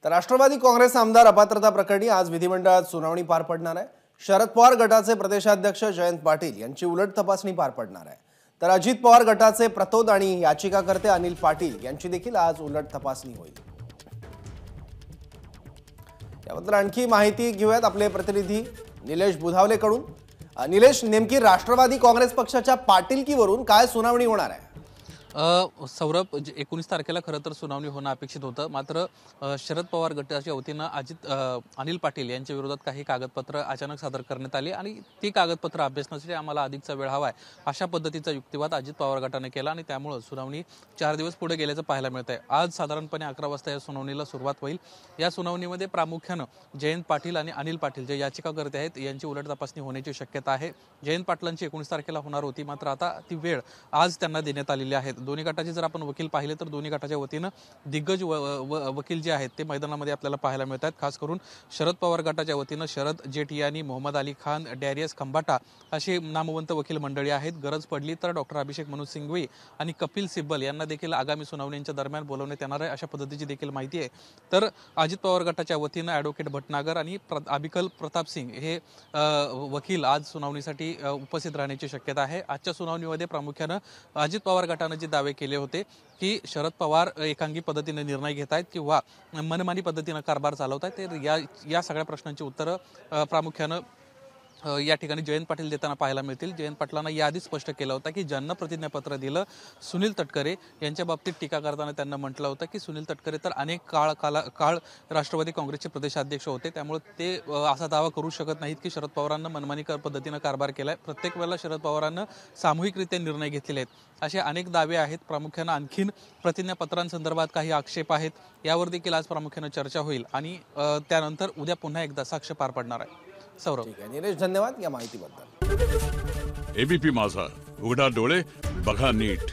तर राष्ट्रवादी काँग्रेस आमदार अपात्रता प्रकरणी आज विधिमंडळात सुनावणी पार पडणार आहे। शरद पवार गटाचे प्रदेशाध्यक्ष जयंत पाटील यांची उलट तपासणी पार पडणार आहे। तर अजित पवार गटाचे प्रतोद आणि याचिकाकर्ते अनिल पाटील यांची देखील आज उलट तपासणी होईल। याबद्दल आणखी माहिती घेऊयात आपले प्रतिनिधी निलेश बुधावलेकडून। निलेश, नेमकी राष्ट्रवादी काँग्रेस पक्षाच्या पाटीलकीवरून काय सुनावणी होणार आहे? सौरभ, 19 तारखेला खरं तर सुनावणी होणं अपेक्षित होतं, मात्र शरद पवार गटाच्या वतीनं अनिल पाटील यांच्या विरोधात काही कागदपत्र अचानक सादर करण्यात आली आणि ती कागदपत्र अभ्यासण्यासाठी आम्हाला अधिकचा वेळ हवा आहे अशा पद्धतीचा युक्तिवाद अजित पवार गटाने केला आणि त्यामुळे सुनावणी 4 दिवस पुढे गेल्याचं पाहायला मिळत आहे। आज साधारणपणे 11 वाजता या सुनावणीला सुरुवात होईल। या सुनावणीमध्ये प्रामुख्यानं जयंत पाटील आणि अनिल पाटील जे याचिकाकर्ते आहेत यांची उलट तपासणी होण्याची शक्यता आहे। जयंत पाटलांची 19 तारखेला होणार होती, मात्र आता ती वेळ आज त्यांना देण्यात आलेली आहे। दोन्ही गटाचे जर आपण वकील पाहिले तर दोन्ही गटाच्या वतीनं दिग्गज वकील जे आहेत ते मैदानामध्ये आपल्याला पाहायला मिळतात। खास करून शरद पवार गटाच्या वतीनं शरद जेठियानी, मोहम्मद अली खान, डॅरियस खंबाटा अशी नामवंत वकील मंडळी आहेत। गरज पडली तर डॉक्टर अभिषेक मनु सिंघवी आणि कपिल सिब्बल यांना देखील आगामी सुनावणीच्या दरम्यान बोलवण्यात येणार आहे अशा पद्धतीची देखील माहिती आहे। तर अजित पवार गटाच्या वतीनं ॲडव्होकेट भटनागर आणि अबिकल प्रताप सिंग हे वकील आज सुनावणीसाठी उपस्थित राहण्याची शक्यता आहे। आजच्या सुनावणीमध्ये प्रामुख्यानं अजित पवार गटाने जे दावे केले होते की शरद पवार एकांगी पद्धतीने निर्णय घेत आहेत किंवा मनमानी पद्धतीने कारभार चालवत आहेत, तर या सगळ्या प्रश्नांची उत्तरं प्रामुख्यानं या ठिकाणी जयंत पाटील देताना पाहायला मिळतील। जयंत पाटलांना याआधी स्पष्ट केलं होतं की ज्यांना प्रतिज्ञापत्र दिलं सुनील तटकरे यांच्या बाबतीत टीका करताना त्यांना म्हटलं होतं की सुनील तटकरे तर अनेक काळ राष्ट्रवादी काँग्रेसचे प्रदेशाध्यक्ष होते, त्यामुळे ते असा दावा करू शकत नाहीत की शरद पवारांना मनमानी पद्धतीनं कारभार केलाय। प्रत्येक वेळेला शरद पवारांना सामूहिकरित्या निर्णय घेतलेले आहेत असे अनेक दावे आहेत। प्रामुख्यानं आणखीन प्रतिज्ञापत्रांसंदर्भात काही आक्षेप आहेत, यावर देखील आज प्रामुख्यानं चर्चा होईल आणि त्यानंतर उद्या पुन्हा एकदा साक्ष पार पडणार आहे। सौरभ, ठीक आहे निलेश, धन्यवाद या माहितीबद्दल। एबीपी माझा, उघडा डोळे बघा नीट।